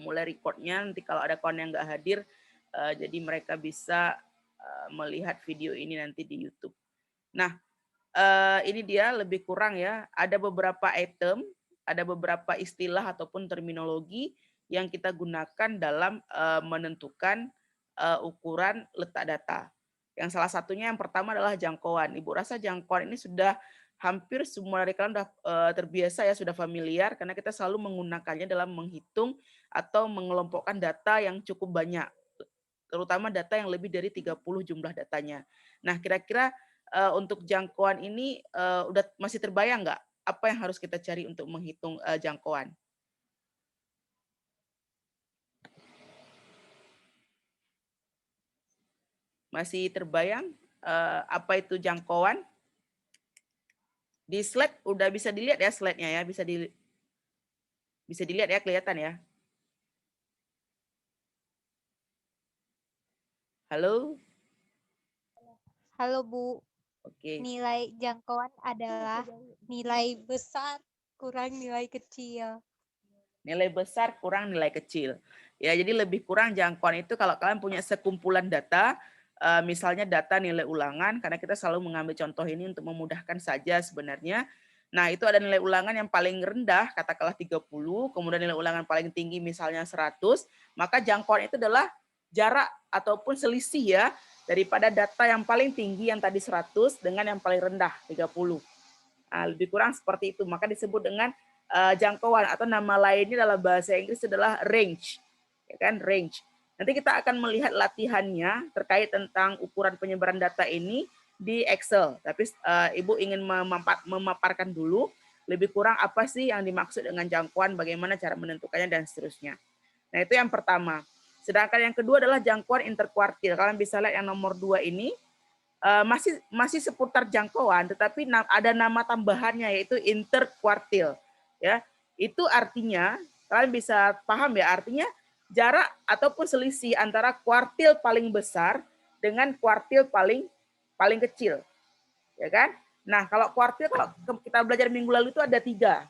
memulai recordnya. Nanti kalau ada kawan yang nggak hadir, jadi mereka bisa melihat video ini nanti di YouTube. Nah, ini dia lebih kurang ya. Ada beberapa item, ada beberapa istilah ataupun terminologi yang kita gunakan dalam menentukan ukuran letak data. Yang salah satunya yang pertama adalah jangkauan. Ibu rasa jangkauan ini sudah hampir semua dari kalian sudah terbiasa ya, sudah familiar karena kita selalu menggunakannya dalam menghitung atau mengelompokkan data yang cukup banyak, terutama data yang lebih dari 30 jumlah datanya. Nah, kira-kira untuk jangkauan ini udah masih terbayang nggak apa yang harus kita cari untuk menghitung jangkauan? Masih terbayang apa itu jangkauan? Di slide udah bisa dilihat ya slide-nya ya, bisa dilihat ya, kelihatan ya. Halo? Halo Bu, Oke. nilai jangkauan adalah nilai besar kurang nilai kecil. Nilai besar kurang nilai kecil. Ya, jadi lebih kurang jangkauan itu kalau kalian punya sekumpulan data, misalnya data nilai ulangan, karena kita selalu mengambil contoh ini untuk memudahkan saja sebenarnya. Nah, itu ada nilai ulangan yang paling rendah, katakanlah 30, kemudian nilai ulangan paling tinggi misalnya 100, maka jangkauan itu adalah jarak ataupun selisih ya, daripada data yang paling tinggi yang tadi 100 dengan yang paling rendah 30. Nah, lebih kurang seperti itu, maka disebut dengan jangkauan atau nama lainnya dalam bahasa Inggris adalah range, ya kan, range. Nanti kita akan melihat latihannya terkait tentang ukuran penyebaran data ini di Excel. Tapi Ibu ingin memaparkan dulu lebih kurang apa sih yang dimaksud dengan jangkauan, bagaimana cara menentukannya dan seterusnya. Nah, itu yang pertama. Sedangkan yang kedua adalah jangkauan interkuartil. Kalian bisa lihat yang nomor 2 ini masih seputar jangkauan, tetapi ada nama tambahannya yaitu interkuartil. Ya, itu artinya kalian bisa paham ya, artinya jarak ataupun selisih antara kuartil paling besar dengan kuartil paling kecil, ya kan? Nah, kalau kuartil, kalau kita belajar minggu lalu itu ada 3,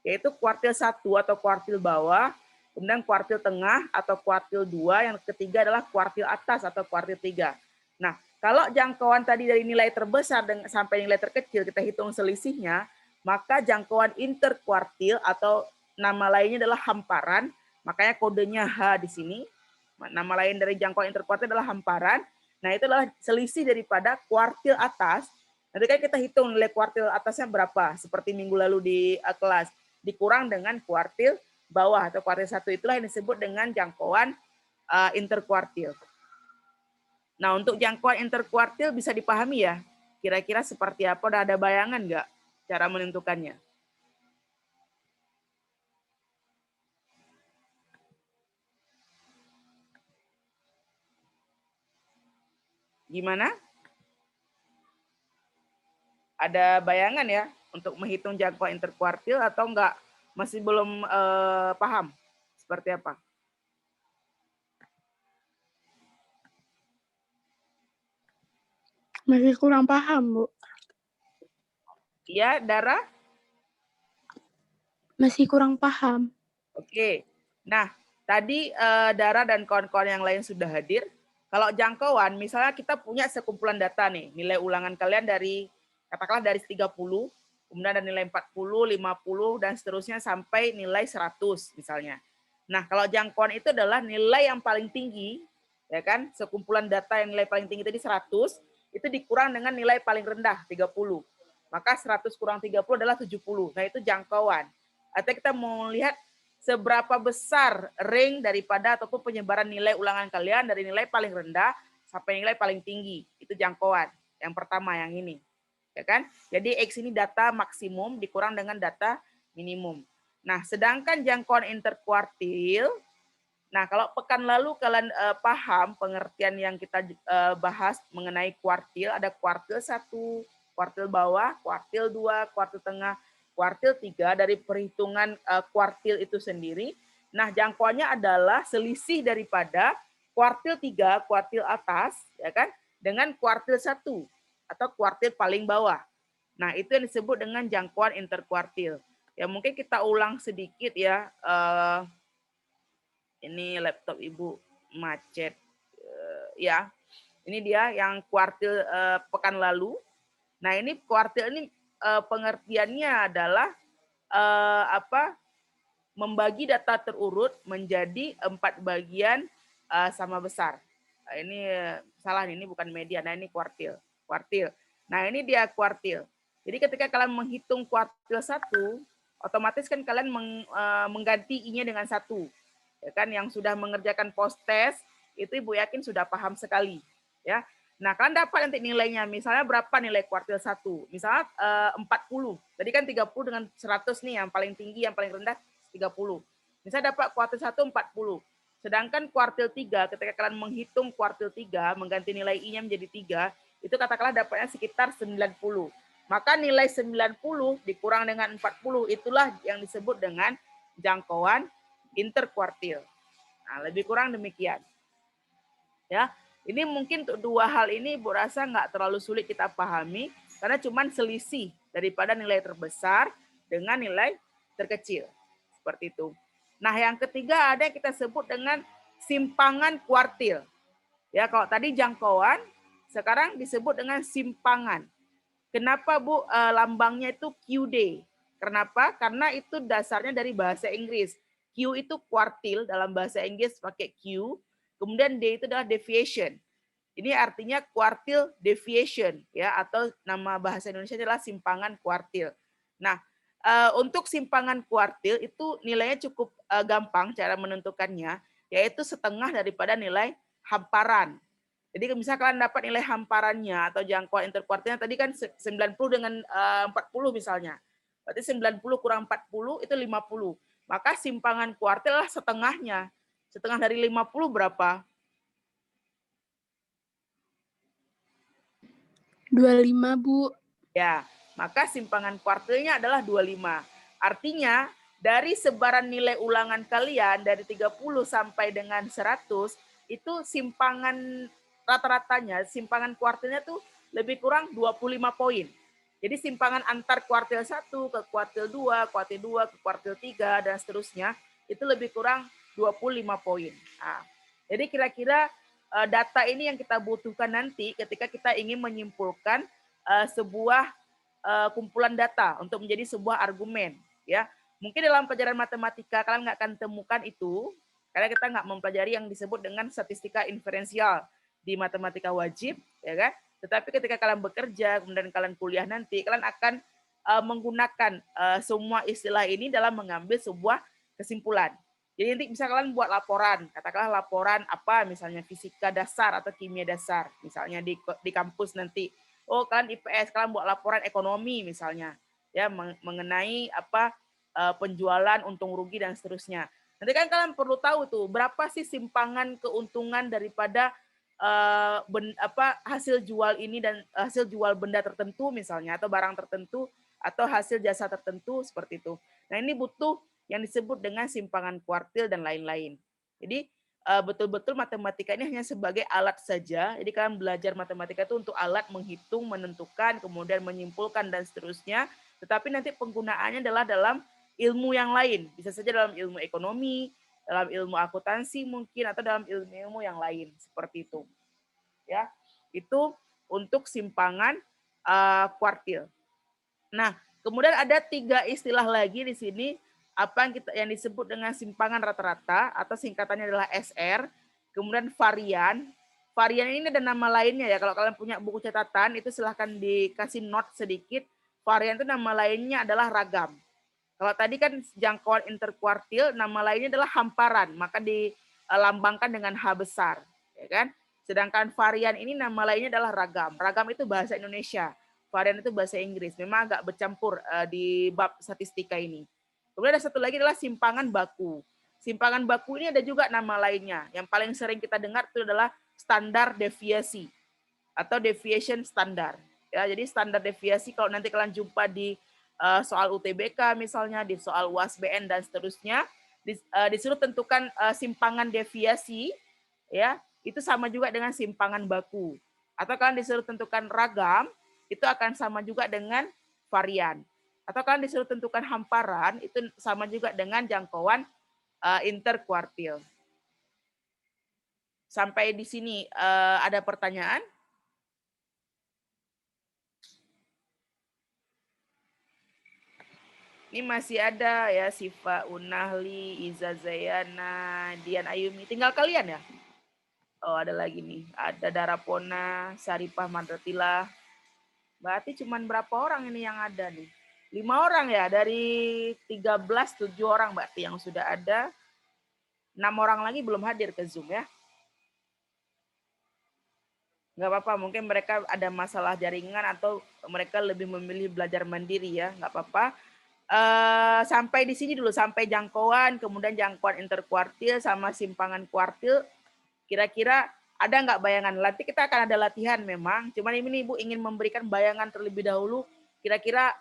yaitu kuartil 1 atau kuartil bawah, kemudian kuartil tengah atau kuartil 2, yang ketiga adalah kuartil atas atau kuartil 3. Nah, kalau jangkauan tadi dari nilai terbesar sampai nilai terkecil kita hitung selisihnya, maka jangkauan interkuartil atau nama lainnya adalah hamparan, makanya kodenya H di sini. Nama lain dari jangkauan interkuartil adalah hamparan. Nah, itu adalah selisih daripada kuartil atas. Nanti kan kita hitung nilai kuartil atasnya berapa, seperti minggu lalu di kelas, dikurang dengan kuartil bawah atau kuartil 1, itulah yang disebut dengan jangkauan interkuartil. Nah, untuk jangkauan interkuartil bisa dipahami ya, kira-kira seperti apa, udah ada bayangan nggak cara menentukannya? Gimana? Ada bayangan ya untuk menghitung jangkauan interkuartil atau enggak? Masih belum paham seperti apa? Masih kurang paham, Bu. Iya, Dara? Masih kurang paham. Oke. Nah, tadi Dara dan kawan-kawan yang lain sudah hadir. Kalau jangkauan, misalnya kita punya sekumpulan data nih, nilai ulangan kalian dari, katakanlah dari 30, kemudian ada nilai 40, 50, dan seterusnya sampai nilai 100 misalnya. Nah, kalau jangkauan itu adalah nilai yang paling tinggi, ya kan, sekumpulan data yang nilai paling tinggi tadi 100, itu dikurang dengan nilai paling rendah 30. Maka 100 kurang 30 adalah 70. Nah, itu jangkauan. Artinya kita mau lihat seberapa besar range daripada ataupun penyebaran nilai ulangan kalian dari nilai paling rendah sampai nilai paling tinggi. Itu jangkauan. Yang pertama yang ini. Ya kan? Jadi X ini data maksimum dikurang dengan data minimum. Nah, sedangkan jangkauan interkuartil, nah kalau pekan lalu kalian paham pengertian yang kita bahas mengenai kuartil, ada kuartil 1, kuartil bawah, kuartil 2, kuartil tengah, kuartil 3 dari perhitungan kuartil itu sendiri. Nah, jangkauannya adalah selisih daripada kuartil 3, kuartil atas, ya kan, dengan kuartil 1 atau kuartil paling bawah. Nah, itu yang disebut dengan jangkauan interkuartil. Ya, mungkin kita ulang sedikit ya Ini laptop Ibu macet. Ya, ini dia yang kuartil pekan lalu. Nah, ini kuartil ini pengertiannya adalah membagi data terurut menjadi 4 bagian sama besar. Ini salah, ini bukan median. Nah, ini kuartil. Kuartil. Nah, ini dia kuartil. Jadi ketika kalian menghitung kuartil 1, otomatis kan kalian mengganti I-nya dengan 1. Ya kan, yang sudah mengerjakan post test itu Ibu yakin sudah paham sekali, ya. Nah, kalian dapat nanti nilainya. Misalnya berapa nilai kuartil 1? Misalnya 40. Tadi kan 30 dengan 100 nih, yang paling tinggi, yang paling rendah 30. Misalnya dapat kuartil 1 40. Sedangkan kuartil 3, ketika kalian menghitung kuartil 3, mengganti nilai I-nya menjadi 3, itu katakanlah dapatnya sekitar 90. Maka nilai 90 dikurang dengan 40, itulah yang disebut dengan jangkauan interkuartil. Nah, lebih kurang demikian. Ya, ini mungkin untuk 2 hal ini Ibu rasa nggak terlalu sulit kita pahami, karena cuman selisih daripada nilai terbesar dengan nilai terkecil. Seperti itu. Nah, yang ketiga ada yang kita sebut dengan simpangan kuartil. Ya, kalau tadi jangkauan, sekarang disebut dengan simpangan. Kenapa Bu lambangnya itu QD? Kenapa? Karena itu dasarnya dari bahasa Inggris. Q itu kuartil, dalam bahasa Inggris pakai Q. Kemudian D itu adalah deviation. Ini artinya kuartil deviation, ya, atau nama bahasa Indonesia adalah simpangan kuartil. Nah, untuk simpangan kuartil itu nilainya cukup gampang cara menentukannya, yaitu setengah daripada nilai hamparan. Jadi misalnya kalian dapat nilai hamparannya atau jangkauan interkuartilnya tadi kan 90 dengan 40 misalnya. Berarti 90 kurang 40 itu 50. Maka simpangan kuartil lah setengahnya. Setengah dari 50 berapa? 25, Bu. Ya, maka simpangan kuartilnya adalah 25. Artinya dari sebaran nilai ulangan kalian dari 30 sampai dengan 100 itu simpangan rata-ratanya, simpangan kuartilnya tuh lebih kurang 25 poin. Jadi simpangan antar kuartil 1 ke kuartil 2, kuartil 2 ke kuartil 3 dan seterusnya itu lebih kurang 25 poin. Nah, jadi kira-kira data ini yang kita butuhkan nanti ketika kita ingin menyimpulkan sebuah kumpulan data untuk menjadi sebuah argumen, ya. Mungkin dalam pelajaran matematika kalian nggak akan temukan itu karena kita nggak mempelajari yang disebut dengan statistika inferensial di matematika wajib, ya kan? Tetapi ketika kalian bekerja kemudian kalian kuliah nanti, kalian akan menggunakan semua istilah ini dalam mengambil sebuah kesimpulan. Jadi nanti bisa kalian buat laporan, katakanlah laporan apa, misalnya fisika dasar atau kimia dasar, misalnya di kampus nanti. Oh, kalian IPS, kalian buat laporan ekonomi misalnya, ya mengenai apa penjualan, untung rugi dan seterusnya. Nanti kan kalian perlu tahu tuh berapa sih simpangan keuntungan daripada hasil jual ini dan hasil jual benda tertentu misalnya atau barang tertentu atau hasil jasa tertentu seperti itu. Nah, ini butuh yang disebut dengan simpangan kuartil dan lain-lain. Jadi betul-betul matematika ini hanya sebagai alat saja. Jadi kalian belajar matematika itu untuk alat menghitung, menentukan, kemudian menyimpulkan dan seterusnya. Tetapi nanti penggunaannya adalah dalam ilmu yang lain. Bisa saja dalam ilmu ekonomi, dalam ilmu akuntansi mungkin, atau dalam ilmu-ilmu yang lain seperti itu. Ya, itu untuk simpangan kuartil. Nah, kemudian ada 3 istilah lagi di sini apa yang disebut dengan simpangan rata-rata atau singkatannya adalah SR, kemudian varian. Varian ini ada nama lainnya ya. Kalau kalian punya buku catatan itu silahkan dikasih note sedikit. Varian itu nama lainnya adalah ragam. Kalau tadi kan jangkauan interkuartil, nama lainnya adalah hamparan, maka dilambangkan dengan H besar, ya kan? Sedangkan varian ini nama lainnya adalah ragam. Ragam itu bahasa Indonesia, varian itu bahasa Inggris. Memang agak bercampur di bab statistika ini. Kemudian ada satu lagi adalah simpangan baku. Simpangan baku ini ada juga nama lainnya. Yang paling sering kita dengar itu adalah standar deviasi atau deviation standar. Ya, jadi standar deviasi kalau nanti kalian jumpa di soal UTBK misalnya, di soal UASBN dan seterusnya, disuruh tentukan simpangan deviasi, ya itu sama juga dengan simpangan baku. Atau kalian disuruh tentukan ragam, itu akan sama juga dengan varian. Atau kalian disuruh tentukan hamparan, itu sama juga dengan jangkauan interkuartil. Sampai di sini ada pertanyaan? Ini masih ada ya, Siva Unahli, Iza Zayana, Dian Ayumi. Tinggal kalian ya? Oh, ada lagi nih. Ada Darapona, Saripah Madratila. Berarti cuman berapa orang ini yang ada nih? 5 orang ya, dari 13, 7 orang berarti yang sudah ada. 6 orang lagi belum hadir ke Zoom ya. Nggak apa-apa, mungkin mereka ada masalah jaringan atau mereka lebih memilih belajar mandiri ya, nggak apa-apa. Sampai di sini dulu, sampai jangkauan, kemudian jangkauan interkuartil sama simpangan kuartil. Kira-kira ada nggak bayangan? Nanti kita akan ada latihan memang, cuman ini Ibu ingin memberikan bayangan terlebih dahulu. Kira-kira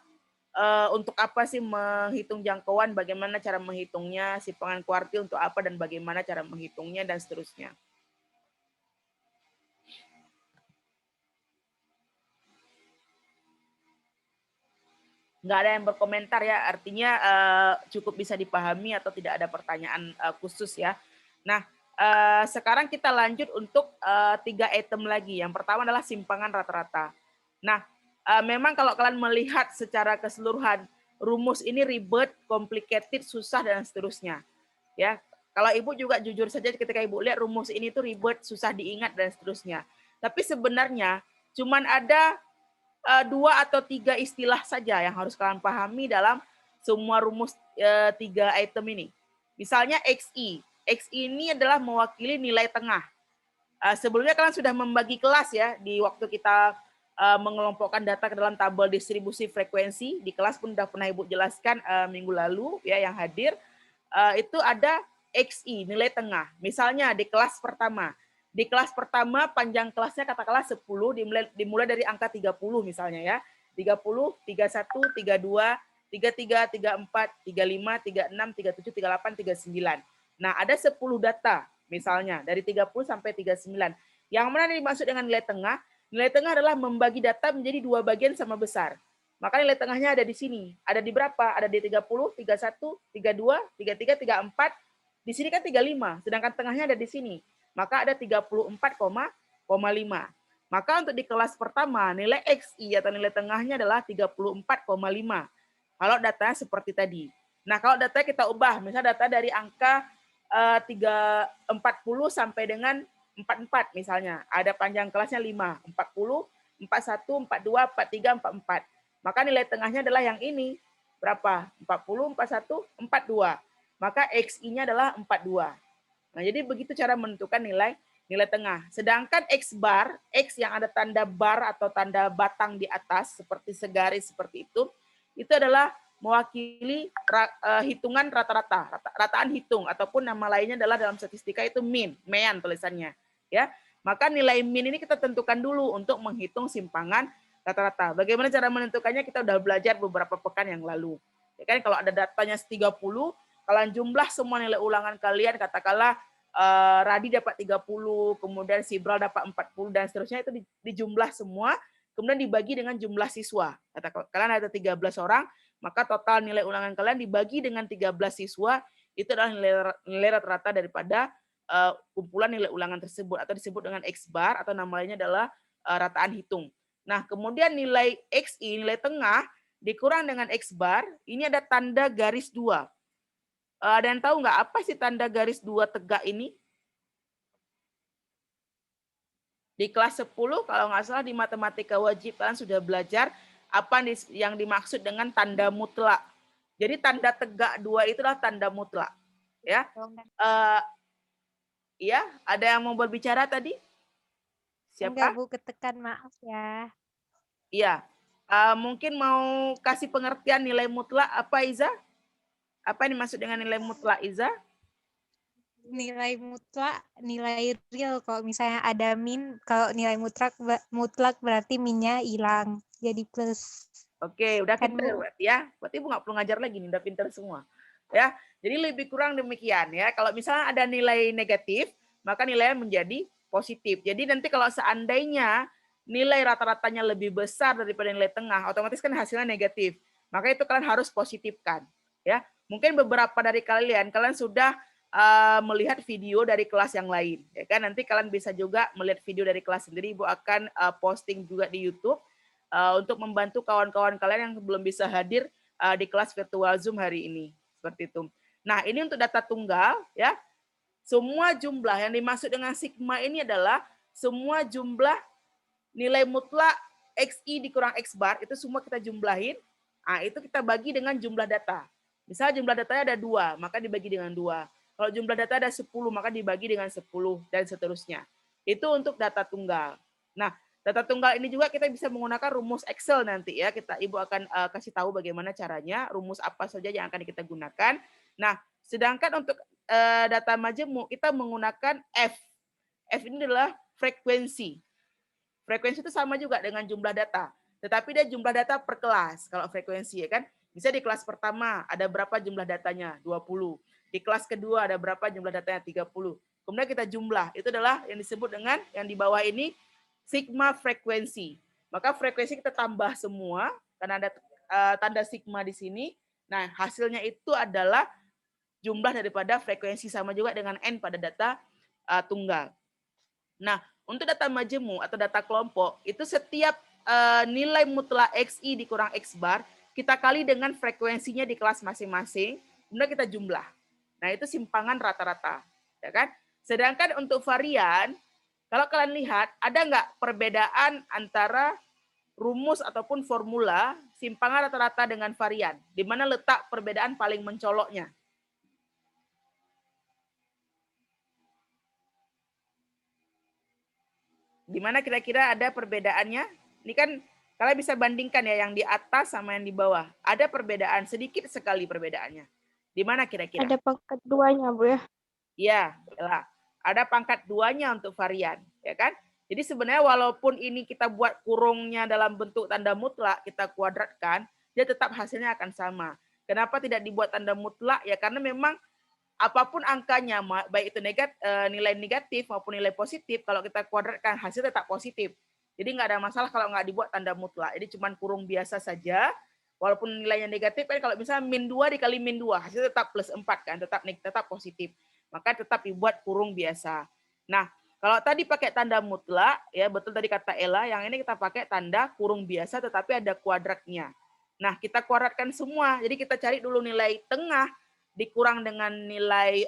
untuk apa sih menghitung jangkauan, bagaimana cara menghitungnya, simpangan kuartil untuk apa dan bagaimana cara menghitungnya dan seterusnya. Nggak ada yang berkomentar ya, artinya cukup bisa dipahami atau tidak ada pertanyaan khusus ya. Nah, sekarang kita lanjut untuk 3 item lagi. Yang pertama adalah simpangan rata-rata. Nah, memang kalau kalian melihat secara keseluruhan, rumus ini ribet, complicated, susah, dan seterusnya. Ya, kalau Ibu juga jujur saja ketika Ibu lihat rumus ini tuh ribet, susah diingat, dan seterusnya. Tapi sebenarnya cuman ada 2 atau 3 istilah saja yang harus kalian pahami dalam semua rumus 3 item ini. Misalnya XI. XI ini adalah mewakili nilai tengah. Sebelumnya kalian sudah membagi kelas ya, di waktu kita mengelompokkan data ke dalam tabel distribusi frekuensi. Di kelas pun sudah pernah Ibu jelaskan minggu lalu ya yang hadir. Itu ada XI, nilai tengah. Misalnya di kelas pertama. Di kelas pertama panjang kelasnya katakanlah 10, dimulai dari angka 30 misalnya ya. 30, 31, 32, 33, 34, 35, 36, 37, 38, 39. Nah, ada 10 data misalnya dari 30 sampai 39. Yang mana dimaksud dengan nilai tengah? Nilai tengah adalah membagi data menjadi 2 bagian sama besar. Maka nilai tengahnya ada di sini. Ada di berapa? Ada di 30, 31, 32, 33, 34. Di sini kan 35, sedangkan tengahnya ada di sini. Maka ada 34,5. Maka untuk di kelas pertama, nilai XI atau nilai tengahnya adalah 34,5. Kalau datanya seperti tadi. Nah, kalau datanya kita ubah, misalnya data dari angka 40 sampai dengan 44 misalnya. Ada panjang kelasnya 5, 40, 41, 42, 43, 44. Maka nilai tengahnya adalah yang ini. Berapa? 40, 41, 42. Maka XI-nya adalah 42. Nah, jadi begitu cara menentukan nilai tengah. Sedangkan X bar, X yang ada tanda bar atau tanda batang di atas seperti segaris seperti itu adalah mewakili hitungan rata-rata, rataan hitung ataupun nama lainnya adalah dalam statistika itu mean tulisannya, ya. Maka nilai mean ini kita tentukan dulu untuk menghitung simpangan rata-rata. Bagaimana cara menentukannya kita udah belajar beberapa pekan yang lalu. Ya kan kalau ada datanya 30, kalian jumlah semua nilai ulangan kalian, katakanlah Radi dapat 30, kemudian Sibral dapat 40, dan seterusnya itu dijumlah semua, kemudian dibagi dengan jumlah siswa. Kalian ada 13 orang, maka total nilai ulangan kalian dibagi dengan 13 siswa, itu adalah nilai rata-rata daripada kumpulan nilai ulangan tersebut, atau disebut dengan X bar, atau nama lainnya adalah rataan hitung. Nah, kemudian nilai XI, nilai tengah, dikurang dengan X bar, ini ada tanda garis 2. Ada yang tahu nggak apa sih tanda garis 2 tegak ini? Di kelas 10 kalau nggak salah di matematika wajib kalian sudah belajar apa yang dimaksud dengan tanda mutlak. Jadi tanda tegak 2 itulah tanda mutlak. Ya, ya, ada yang mau berbicara tadi? Siapa? Enggak, Bu, ketekan, maaf ya. Iya. Mungkin mau kasih pengertian nilai mutlak apa, Iza? Apa yang dimaksud dengan nilai mutlak, Iza? Nilai mutlak, nilai real. Kalau misalnya ada min, kalau nilai mutlak berarti minnya hilang, jadi plus. Oke, udah Kan, pinter Bu? berarti ya. Berarti Ibu nggak perlu ngajar lagi nih, udah pinter semua. Ya, jadi lebih kurang demikian ya. Kalau misalnya ada nilai negatif, maka nilainya menjadi positif. Jadi nanti kalau seandainya nilai rata-ratanya lebih besar daripada nilai tengah, otomatis kan hasilnya negatif. Maka itu kalian harus positifkan. Ya, mungkin beberapa dari kalian sudah melihat video dari kelas yang lain, ya kan? Nanti kalian bisa juga melihat video dari kelas sendiri. Ibu akan posting juga di YouTube untuk membantu kawan-kawan kalian yang belum bisa hadir di kelas virtual Zoom hari ini. Seperti itu. Nah, ini untuk data tunggal, ya. Semua jumlah yang dimaksud dengan sigma ini adalah semua jumlah nilai mutlak XI dikurang X bar, itu semua kita jumlahin. Nah, itu kita bagi dengan jumlah data. Misalnya jumlah datanya ada 2, maka dibagi dengan 2. Kalau jumlah data ada 10, maka dibagi dengan 10, dan seterusnya. Itu untuk data tunggal. Nah, data tunggal ini juga kita bisa menggunakan rumus Excel nanti ya. Ibu akan kasih tahu bagaimana caranya, rumus apa saja yang akan kita gunakan. Nah, sedangkan untuk data majemuk kita menggunakan F. F ini adalah frekuensi. Frekuensi itu sama juga dengan jumlah data, tetapi dia jumlah data per kelas kalau frekuensi, ya kan. Bisa di kelas pertama ada berapa jumlah datanya? 20. Di kelas kedua ada berapa jumlah datanya? 30. Kemudian kita jumlah. Itu adalah yang disebut dengan yang di bawah ini sigma frekuensi. Maka frekuensi kita tambah semua karena ada tanda sigma di sini. Nah, hasilnya itu adalah jumlah daripada frekuensi, sama juga dengan N pada data tunggal. Nah, untuk data majemuk atau data kelompok, itu setiap nilai mutlak XI dikurang X bar, kita kali dengan frekuensinya di kelas masing-masing, kemudian kita jumlah. Nah, itu simpangan rata-rata, ya kan? Sedangkan untuk varian, kalau kalian lihat, ada nggak perbedaan antara rumus ataupun formula simpangan rata-rata dengan varian? Di mana letak perbedaan paling mencoloknya? Di mana kira-kira ada perbedaannya? Ini kan kalian bisa bandingkan ya, yang di atas sama yang di bawah. Ada perbedaan, sedikit sekali perbedaannya. Di mana kira-kira? Ada pangkat 2-nya, Bu ya. Ya, ada pangkat 2-nya untuk varian, ya kan? Jadi sebenarnya walaupun ini kita buat kurungnya dalam bentuk tanda mutlak, kita kuadratkan, dia tetap hasilnya akan sama. Kenapa tidak dibuat tanda mutlak? Ya karena memang apapun angkanya, baik itu nilai negatif maupun nilai positif, kalau kita kuadratkan hasil tetap positif. Jadi nggak ada masalah kalau nggak dibuat tanda mutlak. Jadi cuma kurung biasa saja. Walaupun nilainya negatif, kan kalau misalnya min 2 dikali min 2, hasil tetap plus 4 kan, tetap positif. Maka tetap dibuat kurung biasa. Nah, kalau tadi pakai tanda mutlak, ya betul tadi kata Ella, yang ini kita pakai tanda kurung biasa tetapi ada kuadratnya. Nah, kita kuadratkan semua. Jadi kita cari dulu nilai tengah dikurang dengan nilai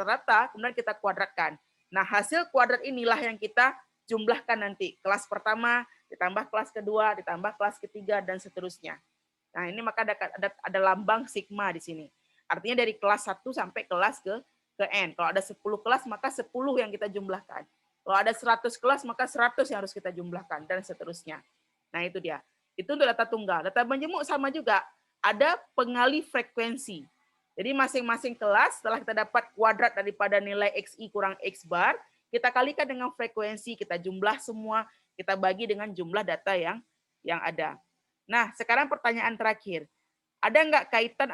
rata, kemudian kita kuadratkan. Nah, hasil kuadrat inilah yang kita jumlahkan nanti. Kelas pertama, ditambah kelas kedua, ditambah kelas ketiga, dan seterusnya. Nah, ini maka ada lambang sigma di sini. Artinya dari kelas 1 sampai kelas ke N. Kalau ada 10 kelas, maka 10 yang kita jumlahkan. Kalau ada 100 kelas, maka 100 yang harus kita jumlahkan, dan seterusnya. Nah, itu dia. Itu untuk data tunggal. Data majemuk sama juga. Ada pengali frekuensi. Jadi masing-masing kelas setelah kita dapat kuadrat daripada nilai XI kurang X bar, kita kalikan dengan frekuensi, kita jumlah semua, kita bagi dengan jumlah data yang ada. Nah, sekarang pertanyaan terakhir. Ada nggak kaitan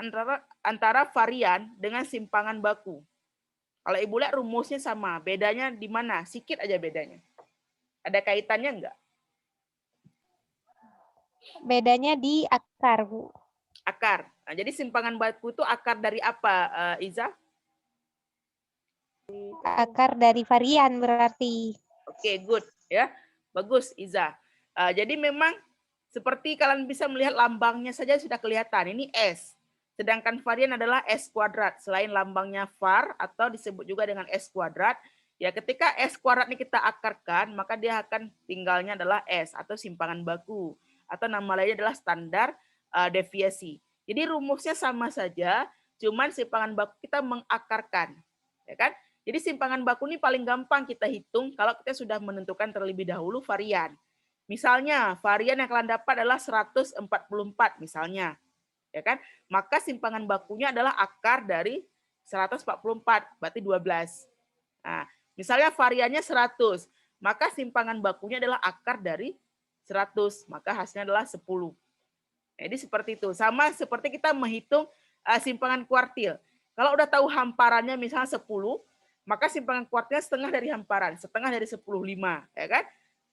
antara varian dengan simpangan baku? Kalau Ibu lihat rumusnya sama, bedanya di mana? Sikit aja bedanya. Ada kaitannya nggak? Bedanya di akar, Bu. Akar. Nah, jadi simpangan baku itu akar dari apa, Iza? Akar dari varian berarti. Oke, good ya. Bagus, Iza. Jadi memang seperti kalian bisa melihat lambangnya saja sudah kelihatan. Ini S. Sedangkan varian adalah S kuadrat. Selain lambangnya var atau disebut juga dengan S kuadrat, ya ketika S kuadrat ini kita akarkan, maka dia akan tinggalnya adalah S atau simpangan baku. Atau nama lainnya adalah standar deviasi. Jadi rumusnya sama saja, cuman simpangan baku kita mengakarkan. Ya kan? Jadi simpangan baku ini paling gampang kita hitung kalau kita sudah menentukan terlebih dahulu varian. Misalnya, varian yang kalian dapat adalah 144 misalnya. Ya kan? Maka simpangan bakunya adalah akar dari 144, berarti 12. Nah, misalnya variannya 100, maka simpangan bakunya adalah akar dari 100, maka hasilnya adalah 10. Jadi seperti itu. Sama seperti kita menghitung simpangan kuartil. Kalau udah tahu hamparannya misalnya 10, maka simpangan kuartilnya setengah dari hamparan, setengah dari 10, 5, ya kan?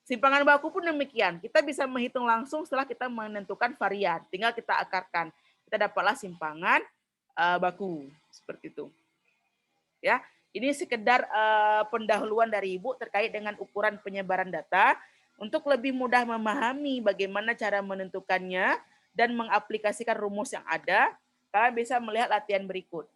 Simpangan baku pun demikian. Kita bisa menghitung langsung setelah kita menentukan varian. Tinggal kita akarkan. Kita dapatlah simpangan baku. Seperti itu. Ya, ini sekedar pendahuluan dari Ibu terkait dengan ukuran penyebaran data untuk lebih mudah memahami bagaimana cara menentukannya dan mengaplikasikan rumus yang ada. Kalian bisa melihat latihan berikut.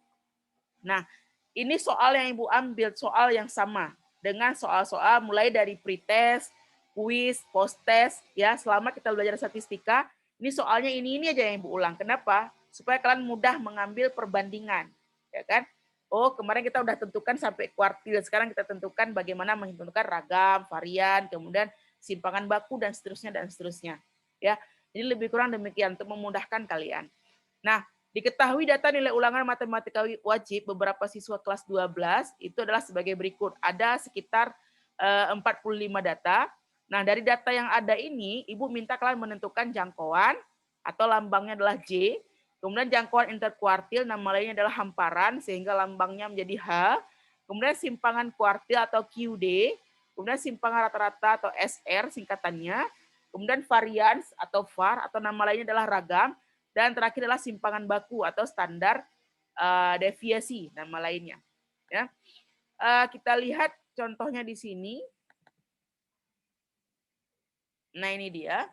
Nah, ini soal yang Ibu ambil, soal yang sama dengan soal-soal mulai dari pretest, kuis, post-test, ya. Selama kita belajar statistika, ini soalnya ini aja yang Ibu ulang. Kenapa? Supaya kalian mudah mengambil perbandingan, ya kan? Oh, kemarin kita udah tentukan sampai kuartil, sekarang kita tentukan bagaimana menentukan ragam, varian, kemudian simpangan baku dan seterusnya, ya. Jadi lebih kurang demikian untuk memudahkan kalian. Nah, diketahui data nilai ulangan matematika wajib beberapa siswa kelas 12 itu adalah sebagai berikut. Ada sekitar 45 data. Nah, dari data yang ada ini, Ibu minta kalian menentukan jangkauan atau lambangnya adalah J. Kemudian jangkauan interkuartil, nama lainnya adalah hamparan, sehingga lambangnya menjadi H. Kemudian simpangan kuartil atau QD. Kemudian simpangan rata-rata atau SR singkatannya. Kemudian varians atau VAR atau nama lainnya adalah ragam. Dan terakhir adalah simpangan baku atau standar deviasi nama lainnya. Ya, kita lihat contohnya di sini. Nah ini dia,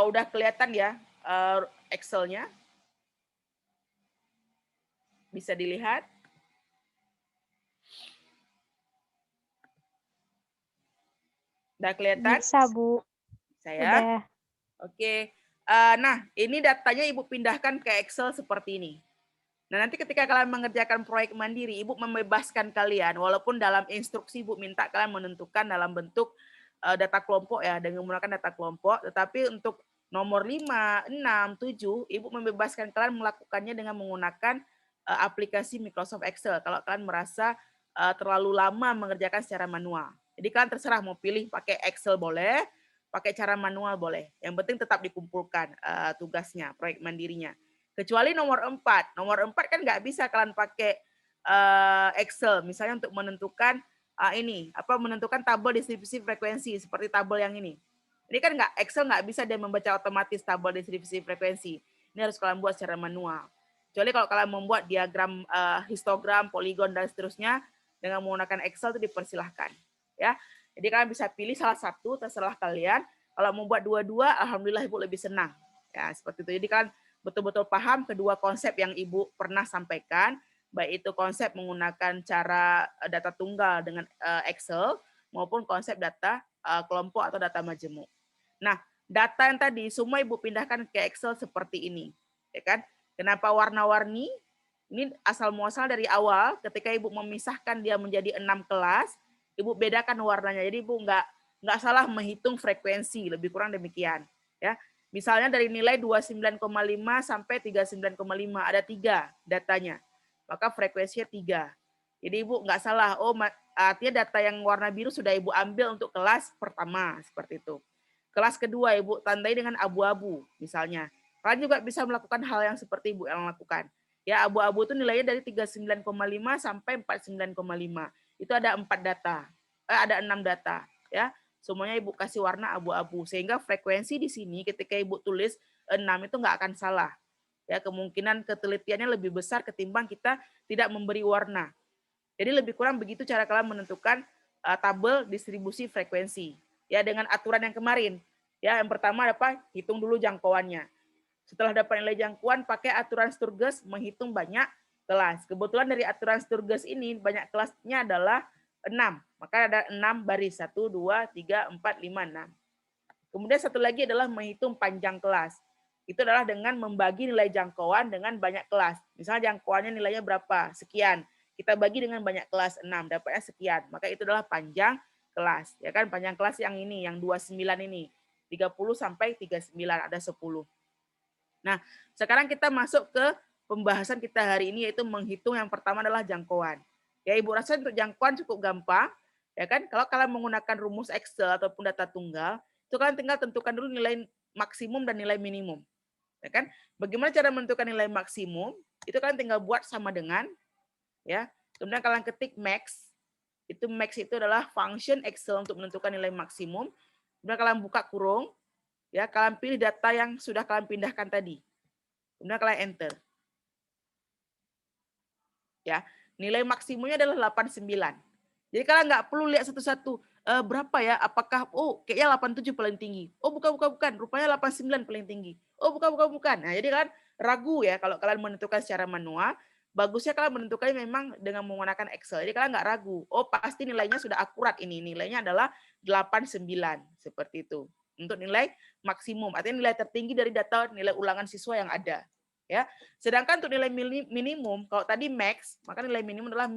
udah kelihatan ya Excel-nya, bisa dilihat. Udah kelihatan? Bisa, Bu. Saya. Udah. Oke. Nah, ini datanya Ibu pindahkan ke Excel seperti ini. Nah, nanti ketika kalian mengerjakan proyek mandiri, Ibu membebaskan kalian, walaupun dalam instruksi Ibu minta kalian menentukan dalam bentuk data kelompok ya, dengan menggunakan data kelompok, tetapi untuk nomor 5, 6, 7, Ibu membebaskan kalian melakukannya dengan menggunakan aplikasi Microsoft Excel. Kalau kalian merasa terlalu lama mengerjakan secara manual. Jadi kalian terserah mau pilih pakai Excel boleh, pakai cara manual boleh. Yang penting tetap dikumpulkan tugasnya, proyek mandirinya. Kecuali nomor 4. Nomor 4 kan nggak bisa kalian pakai Excel, misalnya untuk menentukan menentukan tabel distribusi frekuensi seperti tabel yang ini. Ini kan Excel nggak bisa dia membaca otomatis tabel distribusi frekuensi. Ini harus kalian buat secara manual. Kecuali kalau kalian membuat diagram histogram, poligon dan seterusnya dengan menggunakan Excel itu dipersilahkan. Ya, jadi kalian bisa pilih salah satu, terserah kalian. Kalau membuat dua-dua, alhamdulillah Ibu lebih senang. Ya, seperti itu. Jadi kalian betul-betul paham kedua konsep yang Ibu pernah sampaikan, baik itu konsep menggunakan cara data tunggal dengan Excel maupun konsep data kelompok atau data majemuk. Nah, data yang tadi semua Ibu pindahkan ke Excel seperti ini, ya kan? Kenapa warna-warni? Ini asal muasal dari awal ketika Ibu memisahkan dia menjadi 6 kelas, Ibu bedakan warnanya. Jadi Ibu nggak salah menghitung frekuensi, lebih kurang demikian, ya. Misalnya dari nilai 29,5 sampai 39,5 ada 3 datanya. Maka frekuensinya 3. Jadi Ibu nggak salah. Oh, artinya data yang warna biru sudah Ibu ambil untuk kelas pertama seperti itu. Kelas kedua Ibu tandai dengan abu-abu misalnya. Kalian juga bisa melakukan hal yang seperti Ibu yang lakukan. Ya, abu-abu itu nilainya dari 39,5 sampai 49,5. Itu ada 4 data. Ada 6 data, ya. Semuanya Ibu kasih warna abu-abu sehingga frekuensi di sini ketika Ibu tulis 6 itu nggak akan salah. Ya, kemungkinan ketelitiannya lebih besar ketimbang kita tidak memberi warna. Jadi lebih kurang begitu cara kalian menentukan tabel distribusi frekuensi. Ya, dengan aturan yang kemarin. Ya, yang pertama apa? Hitung dulu jangkauannya. Setelah dapat nilai jangkauan, pakai aturan Sturges menghitung banyak kelas. Kebetulan dari aturan Sturges ini banyak kelasnya adalah 6. Maka ada 6 baris. 1, 2, 3, 4, 5, 6. Kemudian satu lagi adalah menghitung panjang kelas. Itu adalah dengan membagi nilai jangkauan dengan banyak kelas. Misalnya jangkauannya nilainya berapa? Sekian. Kita bagi dengan banyak kelas 6, dapatnya sekian. Maka itu adalah panjang kelas. Ya kan, panjang kelas yang ini, yang 29 ini. 30 sampai 39, ada 10. Nah, sekarang kita masuk ke pembahasan kita hari ini, yaitu menghitung yang pertama adalah jangkauan. Ya, Ibu rasa untuk jangkauan cukup gampang. Ya kan, kalau kalian menggunakan rumus Excel ataupun data tunggal, itu kalian tinggal tentukan dulu nilai maksimum dan nilai minimum. Ya kan? Bagaimana cara menentukan nilai maksimum? Itu kalian tinggal buat sama dengan, ya. Kemudian kalian ketik max. Itu max itu adalah function Excel untuk menentukan nilai maksimum. Kemudian kalian buka kurung, ya, kalian pilih data yang sudah kalian pindahkan tadi. Kemudian kalian enter. Ya. nilai maksimumnya adalah 89. Jadi kalian nggak perlu lihat satu-satu, berapa ya, apakah, oh kayaknya 87 paling tinggi. Oh bukan, rupanya 89 paling tinggi. Oh bukan. Nah jadi kan ragu ya kalau kalian menentukan secara manual, bagusnya kalian menentukannya memang dengan menggunakan Excel. Jadi kalian nggak ragu, oh pasti nilainya sudah akurat ini, nilainya adalah 89, seperti itu. Untuk nilai maksimum, artinya nilai tertinggi dari data nilai ulangan siswa yang ada. Ya, sedangkan untuk nilai minimum, kalau tadi max, maka nilai minimum adalah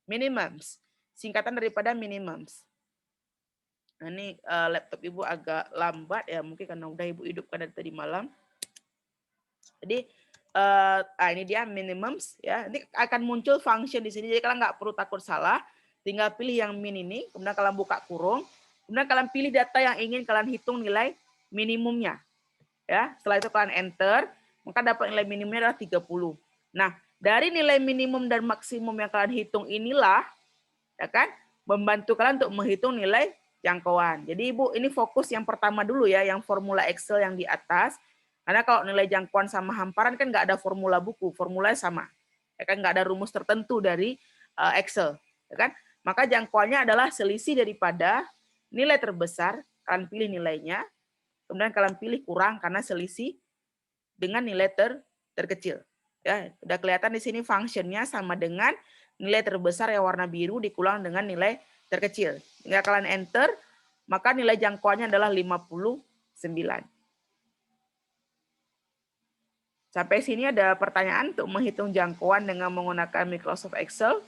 minimums, singkatan daripada minimums. Nah, ini laptop ibu agak lambat ya, mungkin karena udah ibu hidupkan dari tadi malam. Jadi ini dia minimums ya. Ini akan muncul function di sini. Jadi kalian nggak perlu takut salah. Tinggal pilih yang min ini, kemudian kalian buka kurung, kemudian kalian pilih data yang ingin kalian hitung nilai minimumnya. Ya, setelah itu kalian enter, maka dapat nilai minimumnya adalah 30. Nah, dari nilai minimum dan maksimum yang kalian hitung inilah, ya kan, membantu kalian untuk menghitung nilai jangkauan. Jadi Ibu, ini fokus yang pertama dulu ya, yang formula Excel yang di atas. Karena kalau nilai jangkauan sama hamparan kan nggak ada formula buku, formulanya sama. Ya kan, nggak ada rumus tertentu dari Excel. Ya kan? Maka jangkauannya adalah selisih daripada nilai terbesar, kalian pilih nilainya, kemudian kalian pilih kurang karena selisih dengan nilai terkecil. Ya, udah kelihatan di sini fungsinya sama dengan nilai terbesar yang warna biru dikulang dengan nilai terkecil. Jika kalian enter, maka nilai jangkauannya adalah 59. Sampai sini ada pertanyaan untuk menghitung jangkauan dengan menggunakan Microsoft Excel?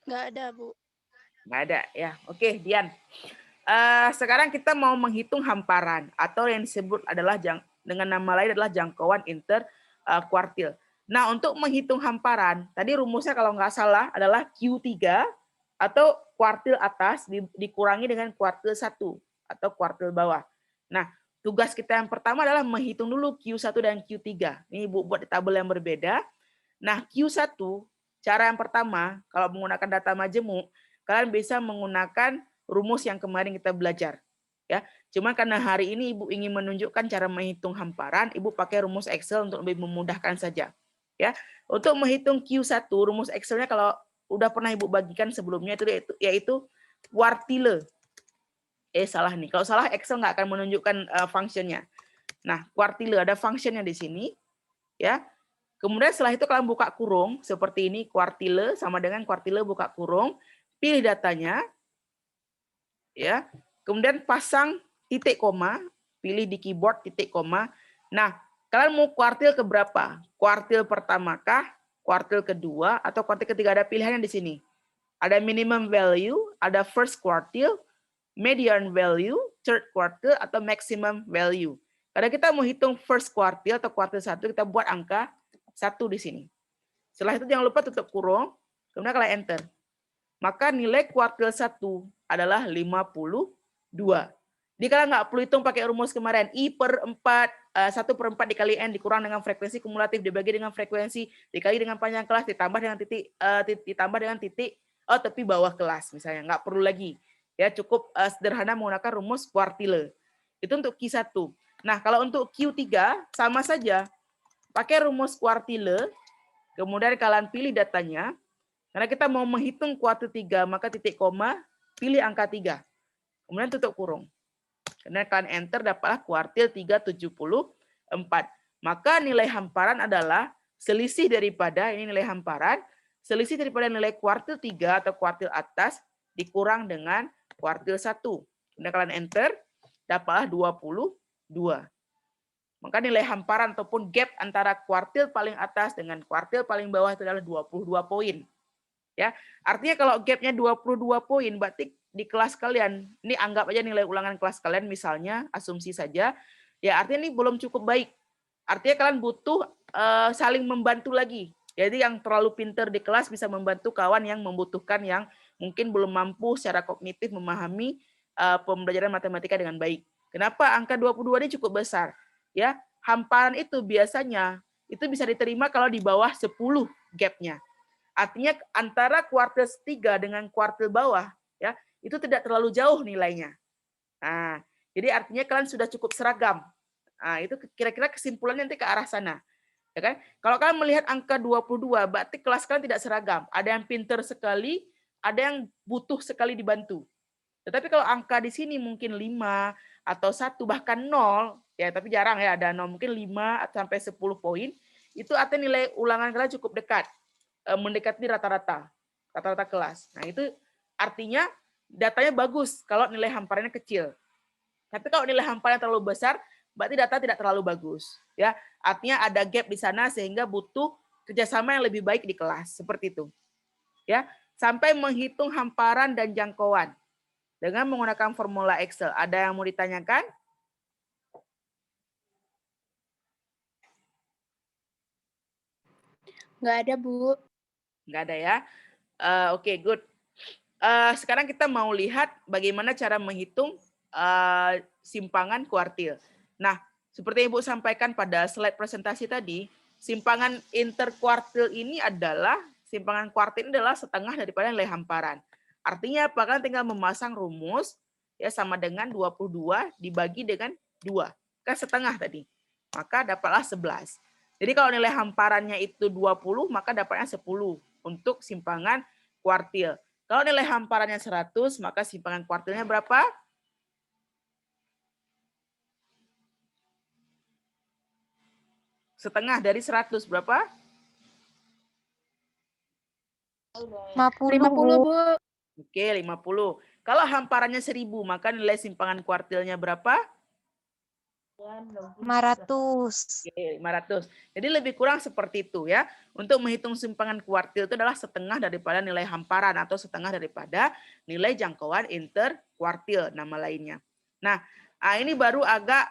Nggak ada, Bu. Nggak ada ya. Oke, Dian. Sekarang kita mau menghitung hamparan atau yang disebut adalah dengan nama lain adalah jangkauan interkuartil. Nah, untuk menghitung hamparan, tadi rumusnya kalau nggak salah adalah Q3 atau kuartil atas dikurangi dengan kuartil 1 atau kuartil bawah. Nah, tugas kita yang pertama adalah menghitung dulu Q1 dan Q3. Ini Ibu buat di tabel yang berbeda. Nah, Q1, cara yang pertama, kalau menggunakan data majemuk, kalian bisa menggunakan rumus yang kemarin kita belajar. Ya, cuma karena hari ini Ibu ingin menunjukkan cara menghitung hamparan, Ibu pakai rumus Excel untuk lebih memudahkan saja. Ya, untuk menghitung Q1, rumus Excelnya kalau udah pernah Ibu bagikan sebelumnya yaitu kuartile. Salah nih. Kalau salah Excel nggak akan menunjukkan fungsinya. Nah, kuartile ada fungsinya di sini. Ya. Kemudian setelah itu kalian buka kurung seperti ini, kuartile sama dengan kuartile buka kurung, pilih datanya. Ya. Kemudian pasang titik koma, pilih di keyboard titik koma. Nah, kalian mau kuartil ke berapa? Kuartil pertama kah? Kuartil kedua atau kuartil ketiga? Ada pilihannya di sini. Ada minimum value, ada first quartile, median value, third quartile atau maximum value. Kalau kita mau hitung first quartile atau kuartil 1, kita buat angka 1 di sini. Setelah itu jangan lupa tutup kurung, kemudian kalian enter. Maka nilai kuartil 1 adalah 52. Jadi kalian nggak perlu hitung pakai rumus kemarin. I/4, 1/4 dikali N dikurang dengan frekuensi kumulatif dibagi dengan frekuensi dikali dengan panjang kelas ditambah dengan titik, tepi bawah kelas misalnya. Nggak perlu lagi. Ya, cukup sederhana menggunakan rumus kuartile. Itu untuk Q1. Nah, kalau untuk Q3 sama saja. Pakai rumus kuartile, kemudian kalian pilih datanya. Karena kita mau menghitung kuartil 3, maka titik koma, pilih angka 3. Kemudian tutup kurung. Kemudian kalian enter, dapatlah kuartil 374. Maka nilai hamparan adalah selisih daripada, ini nilai hamparan, selisih daripada nilai kuartil 3 atau kuartil atas dikurang dengan kuartil 1. Kemudian kalian enter, dapatlah 22. Maka nilai hamparan ataupun gap antara kuartil paling atas dengan kuartil paling bawah itu adalah 22 poin. Ya, artinya kalau gapnya 22 poin, berarti di kelas kalian, ini anggap aja nilai ulangan kelas kalian misalnya, asumsi saja, ya artinya ini belum cukup baik. Artinya kalian butuh saling membantu lagi. Jadi yang terlalu pintar di kelas bisa membantu kawan yang membutuhkan, yang mungkin belum mampu secara kognitif memahami pembelajaran matematika dengan baik. Kenapa angka 22 ini cukup besar? Ya, hamparan itu biasanya itu bisa diterima kalau di bawah 10 gapnya. Artinya antara kuartil 3 dengan kuartil bawah ya, itu tidak terlalu jauh nilainya. Nah, jadi artinya kalian sudah cukup seragam Nah, itu kira-kira kesimpulannya nanti ke arah sana. Ya kan? Kalau kalian melihat angka 22, berarti kelas kalian tidak seragam. Ada yang pinter sekali, ada yang butuh sekali dibantu. Tetapi kalau angka di sini mungkin 5 atau 1 bahkan 0, ya tapi jarang ya ada 0, mungkin 5 sampai 10 poin, itu artinya nilai ulangan kalian cukup dekat, mendekati rata-rata kelas. Nah, itu artinya datanya bagus kalau nilai hamparannya kecil. Tapi kalau nilai hamparannya terlalu besar, berarti data tidak terlalu bagus. Ya, artinya ada gap di sana sehingga butuh kerjasama yang lebih baik di kelas, seperti itu. Ya, sampai menghitung hamparan dan jangkauan dengan menggunakan formula Excel. Ada yang mau ditanyakan? Nggak ada, Bu. Nggak ada ya. Oke, good. Sekarang kita mau lihat bagaimana cara menghitung simpangan kuartil. Nah, seperti yang Ibu sampaikan pada slide presentasi tadi, simpangan interkuartil ini adalah setengah daripada nilai hamparan. Artinya apa? Kan tinggal memasang rumus ya sama dengan 22 dibagi dengan 2. Kan setengah tadi. Maka dapatlah 11. Jadi kalau nilai hamparannya itu 20, maka dapatnya 10 untuk simpangan kuartil. Kalau nilai hamparannya 100, maka simpangan kuartilnya berapa? Setengah dari 100 berapa? 50, 50, Bu. Oke, 50. Kalau hamparannya 1000, maka nilai simpangan kuartilnya berapa? 500. Oke, 500. Jadi lebih kurang seperti itu ya. Untuk menghitung simpangan kuartil itu adalah setengah daripada nilai hamparan atau setengah daripada nilai jangkauan interkuartil nama lainnya. Nah, ini baru agak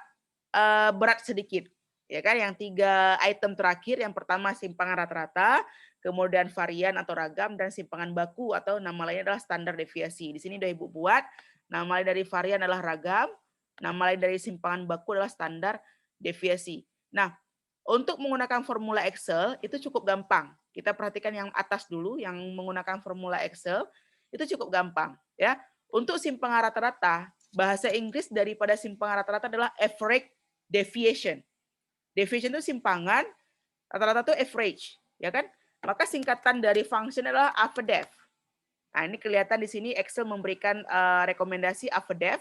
berat sedikit. Ya kan, yang 3 item terakhir, yang pertama simpangan rata-rata, kemudian varian atau ragam, dan simpangan baku atau nama lainnya adalah standar deviasi. Di sini udah Ibu buat, nama lain dari varian adalah ragam, nama lain dari simpangan baku adalah standar deviasi. Nah, untuk menggunakan formula Excel itu cukup gampang. Kita perhatikan yang atas dulu, yang menggunakan formula Excel itu cukup gampang. Ya, untuk simpangan rata-rata, bahasa Inggris daripada simpangan rata-rata adalah average deviation. Deviation itu simpangan, rata-rata itu average, ya kan? Maka singkatan dari function adalah AVDEF. Nah, ini kelihatan di sini Excel memberikan rekomendasi AVDEF.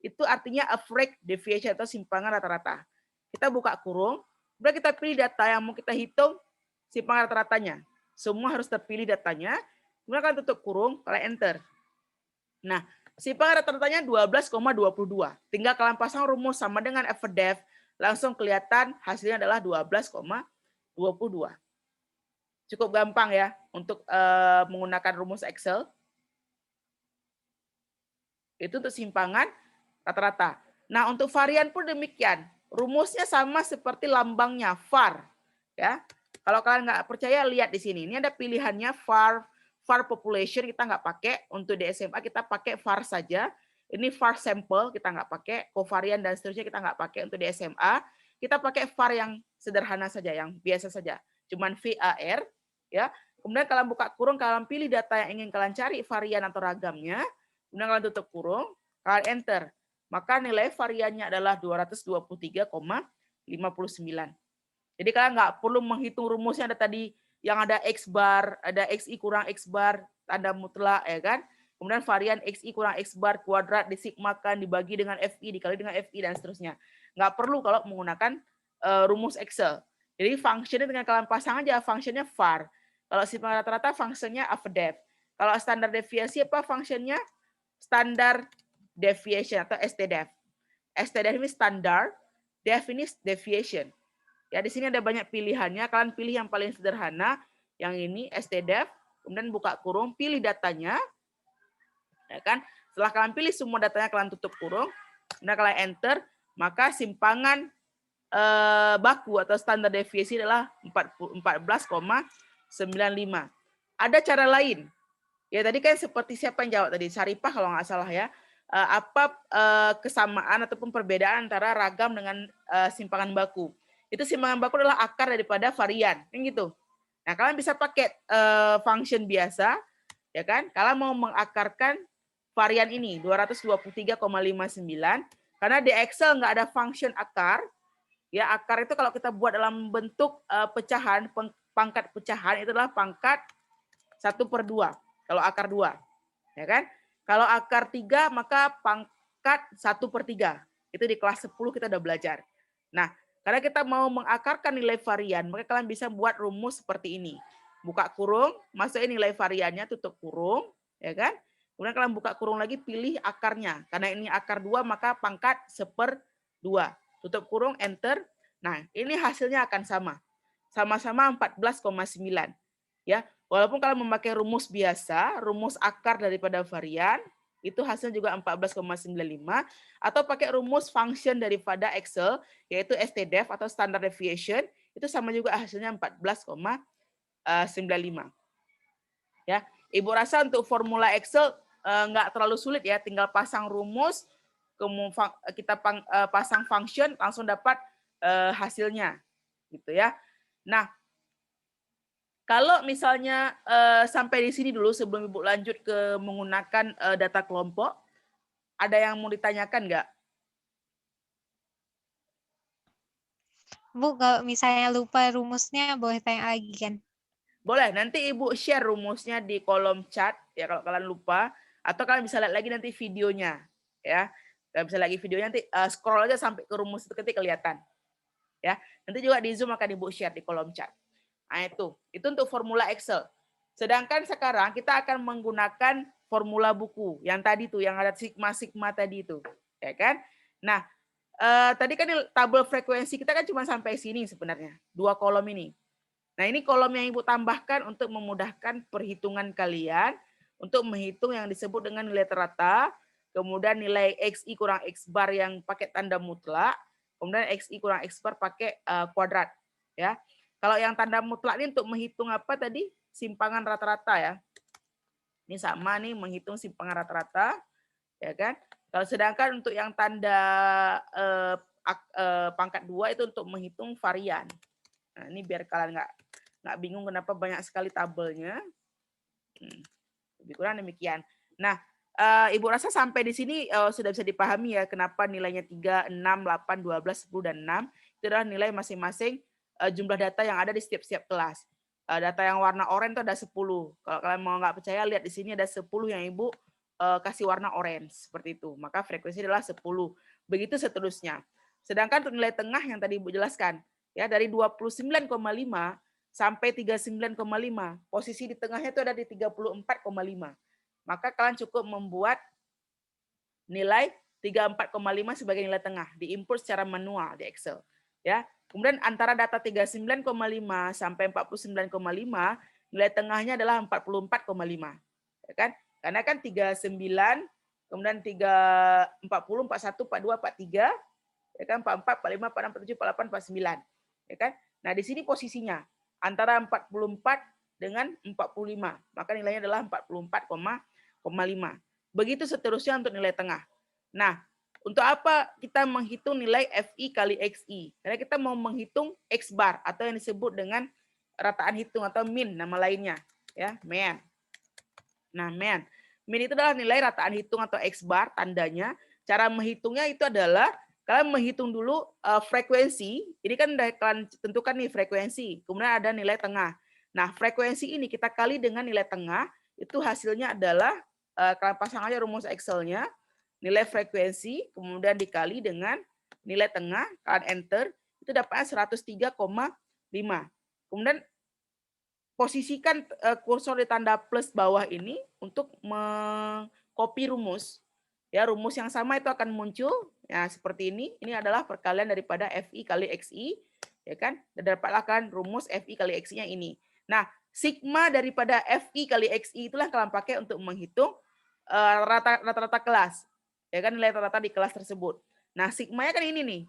Itu artinya average deviation atau simpangan rata-rata. Kita buka kurung, kemudian kita pilih data yang mau kita hitung simpangan rata-ratanya. Semua harus terpilih datanya, kemudian kalian tutup kurung, kalian enter. Nah, simpangan rata-ratanya 12,22. Tinggal kalian pasang rumus sama dengan AVDEF, langsung kelihatan hasilnya adalah 12,22. Cukup gampang ya untuk menggunakan rumus Excel. Itu untuk simpangan rata-rata. Nah, untuk varian pun demikian. Rumusnya sama seperti lambangnya, var. Ya. Kalau kalian nggak percaya, lihat di sini. Ini ada pilihannya var population, kita nggak pakai. Untuk di SMA kita pakai var saja. Ini var sampel, kita nggak pakai. Covarian dan seterusnya kita nggak pakai. Untuk di SMA, kita pakai var yang sederhana saja, yang biasa saja. Cuman VAR. Ya. Kemudian kalian buka kurung, kalian pilih data yang ingin kalian cari, varian atau ragamnya. Kemudian kalian tutup kurung, kalian enter. Maka nilai variannya adalah 223,59. Jadi kalian nggak perlu menghitung rumusnya ada tadi yang ada X bar, ada XI kurang X bar, tanda mutlak, ya kan? Kemudian varian XI kurang X bar kuadrat disigmakan, dibagi dengan FI, dikali dengan FI, dan seterusnya. Nggak perlu kalau menggunakan rumus Excel. Jadi fungsinya dengan kalian pasang aja, fungsinya var. Kalau simpangan rata-rata, fungsinya AVDEF. Kalau standar deviasi apa fungsinya? Standar deviation atau STDEF. STDEF ini standar, def ini deviation. Ya, di sini ada banyak pilihannya. Kalian pilih yang paling sederhana, yang ini STDEF, kemudian buka kurung, pilih datanya. Ya kan? Setelah kalian pilih semua datanya, kalian tutup kurung, kemudian kalian enter, maka simpangan baku atau standar deviasi adalah 14,95. Ada cara lain. Ya, tadi kan seperti siapa yang jawab tadi? Saripah kalau nggak salah ya. Apa kesamaan ataupun perbedaan antara ragam dengan simpangan baku? Itu simpangan baku adalah akar daripada varian, kan gitu. Nah, kalian bisa pakai function biasa, ya kan? Kalian mau mengakarkan varian ini 223,59, karena di Excel nggak ada function akar, Ya, akar itu kalau kita buat dalam bentuk pecahan, pangkat pecahan itu adalah pangkat 1/2. Kalau akar 2. Ya kan? Kalau akar 3 maka pangkat 1/3. Itu di kelas 10 kita udah belajar. Nah, karena kita mau mengakarkan nilai varian, maka kalian bisa buat rumus seperti ini. Buka kurung, masukin nilai variannya, tutup kurung, ya kan? Kemudian kalian buka kurung lagi, pilih akarnya. Karena ini akar 2, maka pangkat 1/2. Tutup kurung, enter. Nah, ini hasilnya akan sama. Sama-sama 14,9. Ya, walaupun kalian memakai rumus biasa, rumus akar daripada varian, itu hasilnya juga 14,95, atau pakai rumus function daripada Excel, yaitu STDEV atau Standard Deviation, itu sama juga hasilnya 14,95. Ya, Ibu rasa untuk formula Excel nggak terlalu sulit ya, tinggal pasang rumus, kemudian kita pasang function, langsung dapat hasilnya, gitu ya. Nah, kalau misalnya sampai di sini dulu sebelum Ibu lanjut ke menggunakan data kelompok, ada yang mau ditanyakan nggak? Bu, kalau misalnya lupa rumusnya boleh tanya lagi kan? Boleh, nanti Ibu share rumusnya di kolom chat ya kalau kalian lupa, atau kalian bisa lihat lagi nanti videonya ya. Kalian bisa lagi videonya, nanti scroll aja sampai ke rumus itu nanti kelihatan. Ya, nanti juga di Zoom akan Ibu share di kolom chat. Nah, itu untuk formula Excel. Sedangkan sekarang kita akan menggunakan formula buku yang tadi tuh, yang ada sigma tadi itu, ya kan? Nah, tadi kan tabel frekuensi kita kan cuma sampai sini sebenarnya, 2 kolom ini. Nah, ini kolom yang Ibu tambahkan untuk memudahkan perhitungan kalian untuk menghitung yang disebut dengan nilai terata, kemudian nilai XI kurang X bar yang pakai tanda mutlak, kemudian XI kurang X bar pakai kuadrat, ya. Kalau yang tanda mutlak ini untuk menghitung apa tadi? Simpangan rata-rata ya. Ini sama nih, menghitung simpangan rata-rata, ya kan? Kalau sedangkan untuk yang tanda pangkat 2 itu untuk menghitung varian. Nah, ini biar kalian nggak bingung kenapa banyak sekali tabelnya. Lebih kurang demikian. Nah, Ibu rasa sampai di sini sudah bisa dipahami ya kenapa nilainya 3, 6, 8, 12, 10, dan 6. Itu adalah nilai masing-masing jumlah data yang ada di setiap kelas. Data yang warna oranye itu ada 10. Kalau kalian mau nggak percaya, lihat di sini ada 10 yang Ibu kasih warna orange. Seperti itu. Maka frekuensi adalah 10. Begitu seterusnya. Sedangkan untuk nilai tengah yang tadi Ibu jelaskan, ya dari 29,5 sampai 39,5. Posisi di tengahnya itu ada di 34,5. Maka kalian cukup membuat nilai 34,5 sebagai nilai tengah, diinput secara manual di Excel. Ya. Kemudian antara data 39,5 sampai 49,5, nilai tengahnya adalah 44,5. Ya kan? Karena kan 39, kemudian 40, 41, 42, 43, ya kan? 44, 45, 46, 47, 48, 49. Ya kan? Nah, di sini posisinya antara 44 dengan 45. Maka nilainya adalah 44,5. Begitu seterusnya untuk nilai tengah. Nah, untuk apa kita menghitung nilai FI kali XI? Karena kita mau menghitung X bar atau yang disebut dengan rataan hitung atau min nama lainnya, ya, mean. Nah, mean itu adalah nilai rataan hitung atau X bar tandanya. Cara menghitungnya itu adalah kalian menghitung dulu frekuensi. Ini kan kalian tentukan nih frekuensi. Kemudian ada nilai tengah. Nah, frekuensi ini kita kali dengan nilai tengah, itu hasilnya adalah kalian pasang aja rumus Excel-nya. Nilai frekuensi, kemudian dikali dengan nilai tengah, kalian enter, itu dapatnya 103,5. Kemudian posisikan kursor di tanda plus bawah ini untuk mengcopy rumus. Ya, rumus yang sama itu akan muncul ya seperti ini. Ini adalah perkalian daripada FI kali XI, ya kan? Dan dapatlah kan rumus FI kali XI-nya ini. Nah, sigma daripada FI kali XI itulah kalian pakai untuk menghitung rata-rata kelas. Ya kan, nilai rata-rata di kelas tersebut. Nah, sigmanya kan ini nih.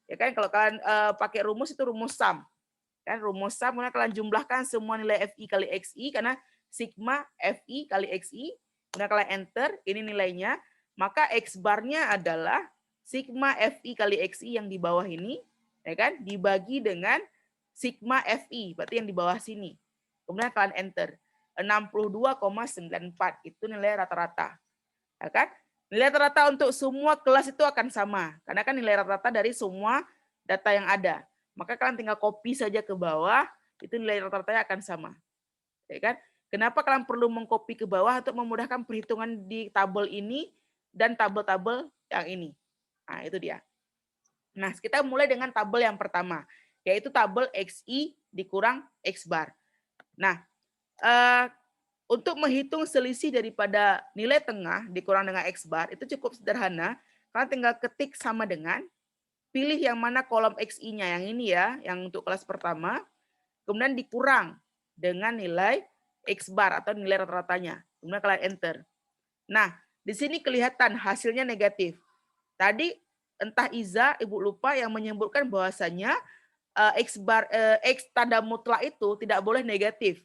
Ya kan, kalau kalian pakai rumus itu rumus sum. Kan rumus sum, kemudian kalian jumlahkan semua nilai FI kali XI karena sigma FI kali XI. Kemudian kalian enter, ini nilainya. Maka X bar-nya adalah sigma FI kali XI yang di bawah ini, ya kan, dibagi dengan sigma FI, berarti yang di bawah sini. Kemudian kalian enter. 62,94 itu nilai rata-rata. Ya kan? Nilai rata-rata untuk semua kelas itu akan sama. Karena kan nilai rata-rata dari semua data yang ada. Maka kalian tinggal copy saja ke bawah, itu nilai rata-ratanya akan sama. Ya kan? Kenapa kalian perlu mengcopy ke bawah untuk memudahkan perhitungan di tabel ini dan tabel-tabel yang ini. Nah, itu dia. Nah, kita mulai dengan tabel yang pertama, yaitu tabel XI dikurang X bar. Nah, untuk menghitung selisih daripada nilai tengah dikurang dengan X bar, itu cukup sederhana. Kalian tinggal ketik sama dengan, pilih yang mana kolom XI-nya, yang ini ya, yang untuk kelas pertama, kemudian dikurang dengan nilai X bar atau nilai rata-ratanya. Kemudian kalian enter. Nah, di sini kelihatan hasilnya negatif. Tadi entah Iza, Ibu lupa, yang menyebutkan bahwasanya X tanda mutlak itu tidak boleh negatif.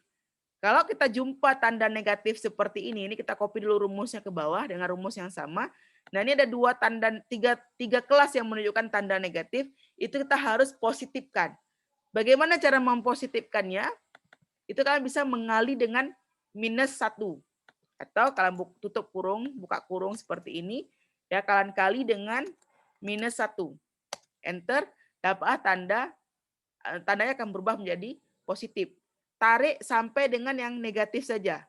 Kalau kita jumpa tanda negatif seperti ini kita copy dulu rumusnya ke bawah dengan rumus yang sama. Nah, ini ada tiga kelas yang menunjukkan tanda negatif, itu kita harus positifkan. Bagaimana cara mempositifkannya? Itu kalian bisa mengali dengan -1. Atau kalian tutup kurung, buka kurung seperti ini. Ya, kalian kali dengan -1. Enter, dapat tandanya akan berubah menjadi positif. Tarik sampai dengan yang negatif saja.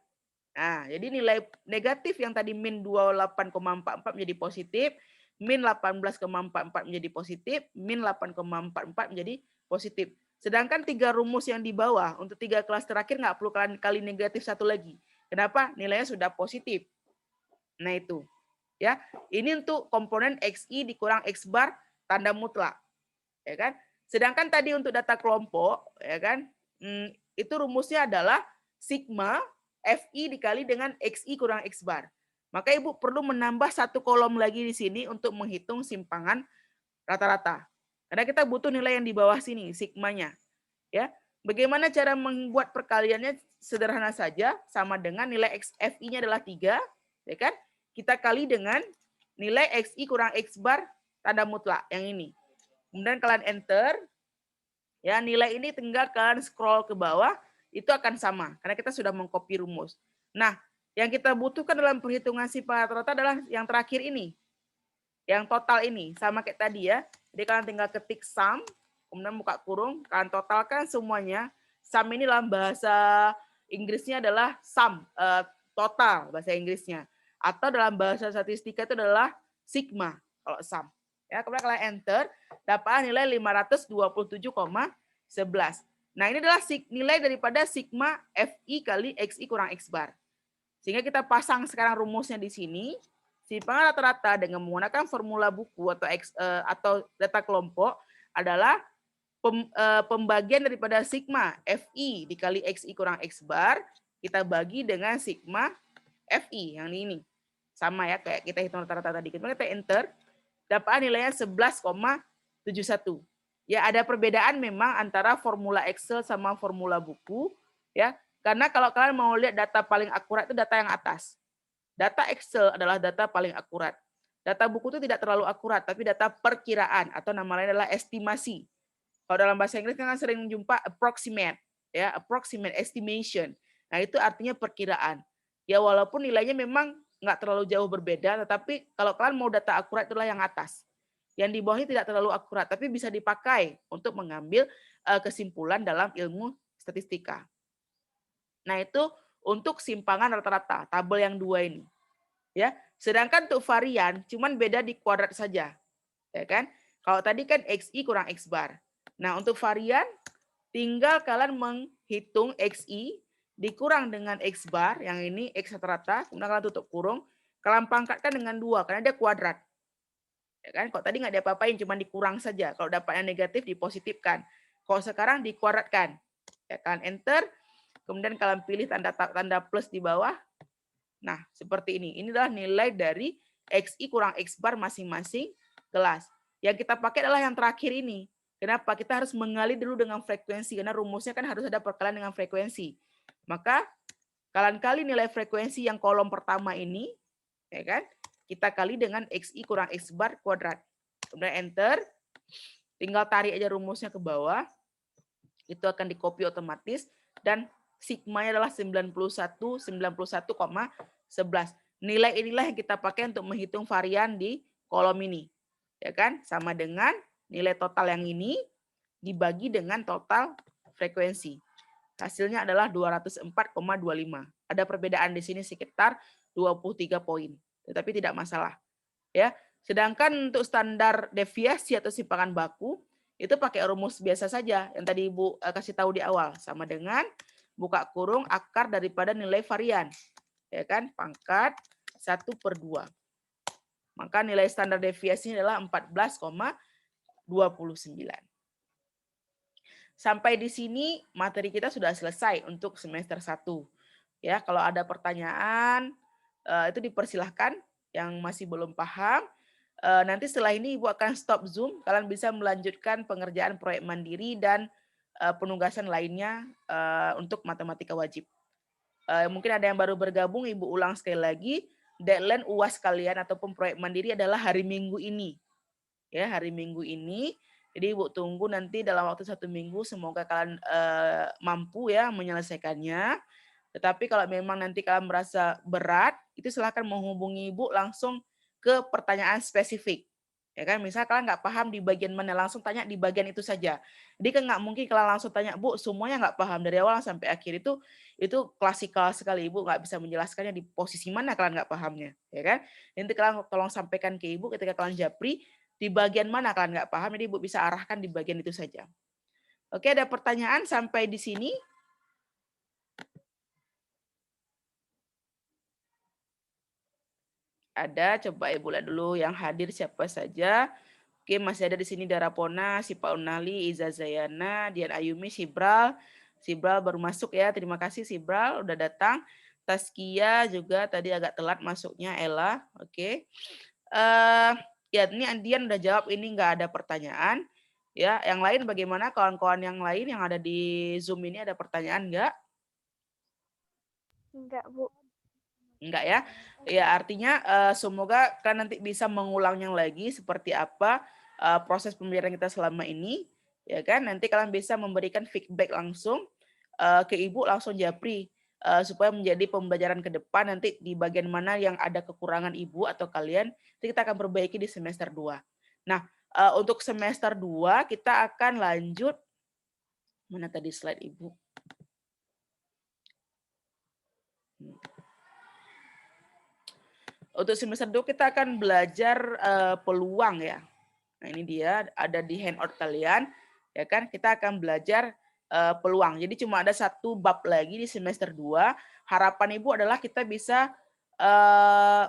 Nah, jadi nilai negatif yang tadi min 28,44 menjadi positif, min 18,44 menjadi positif, min 8,44 menjadi positif. Sedangkan 3 rumus yang di bawah, untuk 3 kelas terakhir nggak perlu kalian kali negatif 1 lagi. Kenapa? Nilainya sudah positif. Nah, itu. Ya, ini untuk komponen XI dikurang X bar tanda mutlak. Ya kan? Sedangkan tadi untuk data kelompok, ya kan? Itu rumusnya adalah sigma FI dikali dengan XI kurang X bar. Maka Ibu perlu menambah 1 kolom lagi di sini untuk menghitung simpangan rata-rata. Karena kita butuh nilai yang di bawah sini, sigmanya. Ya. Bagaimana cara membuat perkaliannya? Sederhana saja, sama dengan nilai FI-nya adalah 3, ya kan? Kita kali dengan nilai XI kurang X bar tanda mutlak yang ini. Kemudian kalian enter. Ya, nilai ini tinggal kalian scroll ke bawah, itu akan sama karena kita sudah mengcopy rumus. Nah, yang kita butuhkan dalam perhitungan simpangan rata-rata adalah yang terakhir ini. Yang total ini sama kayak tadi ya. Jadi kalian tinggal ketik sum, kemudian buka kurung, kalian totalkan semuanya. Sum ini dalam bahasa Inggrisnya adalah sum, total bahasa Inggrisnya. Atau dalam bahasa statistika itu adalah sigma kalau sum. Ya, kemudian kalian enter, dapat nilai 527,11. Nah, ini adalah nilai daripada sigma FI kali XI kurang X bar. Sehingga kita pasang sekarang rumusnya di sini. Simpangan rata-rata dengan menggunakan formula buku atau data kelompok adalah pembagian daripada sigma FI dikali XI kurang X bar, kita bagi dengan sigma FI yang ini. Sama ya, kayak kita hitung rata-rata tadi. Kemudian kita enter, dapat nilainya 11,71. Ya, ada perbedaan memang antara formula Excel sama formula buku, ya. Karena kalau kalian mau lihat data paling akurat itu data yang atas. Data Excel adalah data paling akurat. Data buku itu tidak terlalu akurat, tapi data perkiraan atau nama lain adalah estimasi. Kalau dalam bahasa Inggris kan sering jumpa approximate, ya, approximate estimation. Nah, itu artinya perkiraan. Ya, walaupun nilainya memang nggak terlalu jauh berbeda, tetapi kalau kalian mau data akurat itulah yang atas. Yang di bawahnya tidak terlalu akurat, tapi bisa dipakai untuk mengambil kesimpulan dalam ilmu statistika. Nah, itu untuk simpangan rata-rata, tabel yang 2 ini. Ya, sedangkan untuk varian cuman beda di kuadrat saja. Ya kan? Kalau tadi kan XI kurang X bar. Nah, untuk varian tinggal kalian menghitung XI dikurang dengan X bar, yang ini X rata-rata, kemudian kalian tutup kurung, kalian pangkatkan dengan 2 karena dia kuadrat. Ya kan? Kalau tadi nggak diapa-apain, cuma dikurang saja. Kalau dapatnya negatif dipositifkan. Kalau sekarang dikuadratkan. Ya, kalian enter, kemudian kalian pilih tanda plus di bawah. Nah, seperti ini. Ini adalah nilai dari XI kurang X bar masing-masing kelas. Yang kita pakai adalah yang terakhir ini. Kenapa? Kita harus mengali dulu dengan frekuensi, karena rumusnya kan harus ada perkalian dengan frekuensi. Maka kalian kali nilai frekuensi yang kolom pertama ini, ya kan? Kita kali dengan XI kurang X bar kuadrat. Kemudian enter. Tinggal tarik aja rumusnya ke bawah. Itu akan di-copy otomatis. Dan sigmanya adalah 91,11. Nilai inilah yang kita pakai untuk menghitung varian di kolom ini. Ya kan? Sama dengan nilai total yang ini dibagi dengan total frekuensi. Hasilnya adalah 204,25. Ada perbedaan di sini sekitar 23 poin, tetapi tidak masalah. Ya, sedangkan untuk standar deviasi atau simpangan baku itu pakai rumus biasa saja yang tadi Ibu kasih tahu di awal, sama dengan buka kurung akar daripada nilai varian, ya kan, pangkat 1/2. Maka nilai standar deviasinya adalah 14,29. Sampai di sini materi kita sudah selesai untuk semester 1. Ya, kalau ada pertanyaan itu dipersilahkan yang masih belum paham. Nanti setelah ini Ibu akan stop Zoom, kalian bisa melanjutkan pengerjaan proyek mandiri dan penugasan lainnya untuk matematika wajib. Mungkin ada yang baru bergabung, Ibu ulang sekali lagi, deadline UAS kalian ataupun proyek mandiri adalah hari Minggu ini. Ya, hari Minggu ini. Jadi Ibu tunggu nanti dalam waktu 1 minggu, semoga kalian mampu ya menyelesaikannya. Tetapi kalau memang nanti kalian merasa berat, itu silahkan menghubungi Ibu langsung ke pertanyaan spesifik. Ya kan, misal kalian nggak paham di bagian mana, langsung tanya di bagian itu saja. Jadi kan nggak mungkin kalian langsung tanya, Bu, semuanya nggak paham dari awal sampai akhir, itu klasikal sekali. Ibu nggak bisa menjelaskannya di posisi mana kalian nggak pahamnya, ya kan? Nanti kalian tolong sampaikan ke Ibu ketika kalian japri di bagian mana kalian nggak paham, jadi Ibu bisa arahkan di bagian itu saja. Oke, ada pertanyaan sampai di sini? Ada, coba Ibu lihat dulu yang hadir siapa saja. Oke, masih ada di sini Darapona, Sipa Unali, Iza Zayana, Dian Ayumi, Sibral. Sibral baru masuk ya, terima kasih Sibral udah datang. Taskia juga tadi agak telat masuknya, Ella. Oke. Ya ini Dian udah jawab, ini nggak ada pertanyaan. Ya, yang lain bagaimana kawan-kawan yang lain yang ada di Zoom ini, ada pertanyaan nggak? Enggak, Bu. Enggak ya. Ya artinya semoga kan nanti bisa mengulangnya lagi seperti apa proses pembelajaran kita selama ini, ya kan? Nanti kalian bisa memberikan feedback langsung ke Ibu, langsung japri supaya menjadi pembelajaran ke depan nanti di bagian mana yang ada kekurangan Ibu atau kalian, nanti kita akan perbaiki di semester 2. Nah, untuk semester 2 kita akan lanjut, mana tadi slide Ibu? Untuk semester 2 kita akan belajar peluang ya. Nah, ini dia ada di handout kalian, ya kan? Kita akan belajar peluang. Jadi cuma ada 1 bab lagi di semester 2. Harapan Ibu adalah kita bisa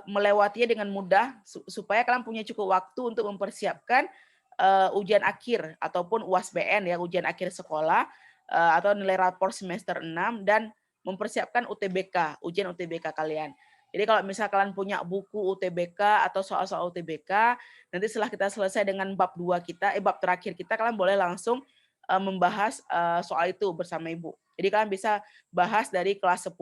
melewatinya dengan mudah supaya kalian punya cukup waktu untuk mempersiapkan ujian akhir ataupun UASBN ya, ujian akhir sekolah atau nilai rapor semester 6 dan mempersiapkan UTBK, ujian UTBK kalian. Jadi kalau misal kalian punya buku UTBK atau soal-soal UTBK, nanti setelah kita selesai dengan bab 2 kita, bab terakhir kita, kalian boleh langsung membahas soal itu bersama Ibu. Jadi kalian bisa bahas dari kelas 10,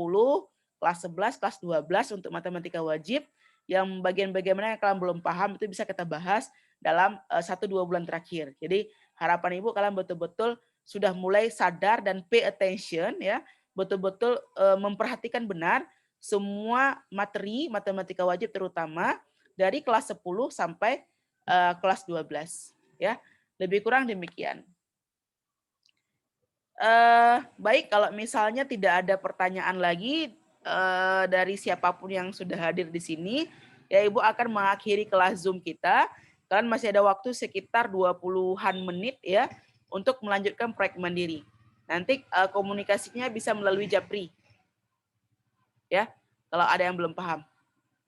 kelas 11, kelas 12 untuk matematika wajib. Yang bagian-bagian mana yang kalian belum paham itu bisa kita bahas dalam 1-2 bulan terakhir. Jadi harapan Ibu kalian betul-betul sudah mulai sadar dan pay attention ya, betul-betul memperhatikan benar semua materi matematika wajib terutama dari kelas 10 sampai kelas 12 ya. Lebih kurang demikian. Baik, kalau misalnya tidak ada pertanyaan lagi dari siapapun yang sudah hadir di sini, ya Ibu akan mengakhiri kelas Zoom kita. Kalian masih ada waktu sekitar 20-an menit ya untuk melanjutkan proyek mandiri. Nanti komunikasinya bisa melalui Japri. Ya, kalau ada yang belum paham.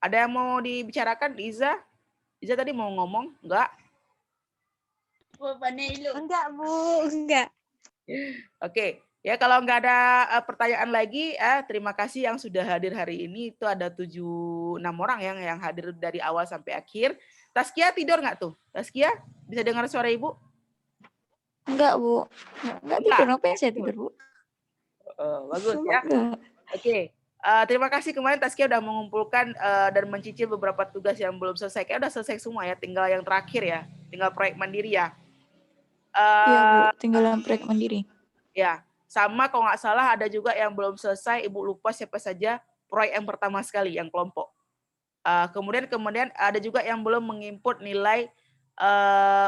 Ada yang mau dibicarakan, Iza? Iza tadi mau ngomong? Enggak? Enggak, Bu. Enggak. Oke, ya kalau enggak ada pertanyaan lagi, terima kasih yang sudah hadir hari ini. Itu ada 7-6 orang yang hadir dari awal sampai akhir. Taskia tidur nggak tuh? Taskia, bisa dengar suara Ibu? Enggak, Bu. Enggak tidur. Ngapain saya tidur, Bu? Bagus ya. Oke. Terima kasih kemarin Taskia udah mengumpulkan dan mencicil beberapa tugas yang belum selesai. Kayaknya udah selesai semua ya, tinggal yang terakhir ya, tinggal proyek mandiri ya. Iya, Bu, tinggal proyek mandiri. Ya, sama kalau nggak salah ada juga yang belum selesai, Ibu lupa siapa saja, proyek yang pertama sekali, yang kelompok. Kemudian ada juga yang belum menginput nilai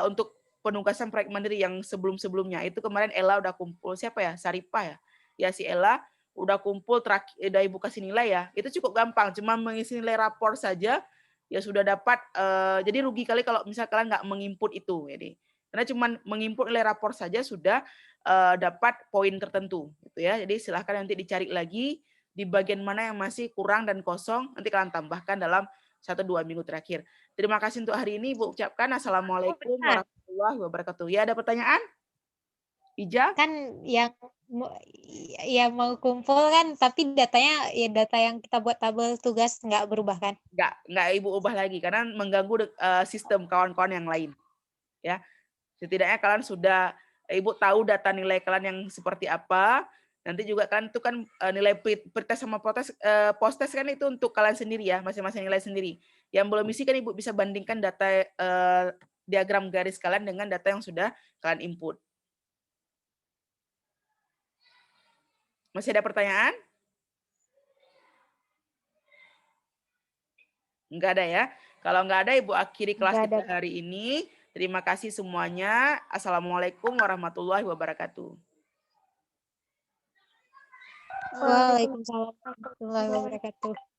untuk penugasan proyek mandiri yang sebelum-sebelumnya. Itu kemarin Ella udah kumpul, siapa ya? Saripah ya? Ya si Ella udah kumpul terakhir, udah Ibu kasih nilai ya. Itu cukup gampang, cuma mengisi nilai rapor saja ya sudah dapat. Jadi rugi kali kalau misalnya kalian nggak menginput itu. Jadi karena cuma menginput nilai rapor saja sudah dapat poin tertentu, gitu ya. Jadi silahkan nanti dicari lagi di bagian mana yang masih kurang dan kosong, nanti kalian tambahkan dalam 1-2 minggu terakhir. Terima kasih untuk hari ini. Ibu ucapkan Assalamualaikum Bentar. warahmatullahi wabarakatuh. Ya, ada pertanyaan? Ija? Kan yang mau kumpul kan, tapi datanya ya data yang kita buat tabel tugas nggak berubah kan? Nggak Ibu ubah lagi karena mengganggu sistem kawan-kawan yang lain. Ya, setidaknya kalian sudah, Ibu tahu data nilai kalian yang seperti apa. Nanti juga kan itu kan nilai pretest sama post-test kan itu untuk kalian sendiri ya, masing-masing nilai sendiri. Yang belum isi kan Ibu bisa bandingkan data diagram garis kalian dengan data yang sudah kalian input. Masih ada pertanyaan? Enggak ada ya. Kalau enggak ada, Ibu akhiri kelas Nggak ada. kita hari ini. Terima kasih semuanya. Assalamualaikum warahmatullahi wabarakatuh. Waalaikumsalam warahmatullahi wabarakatuh.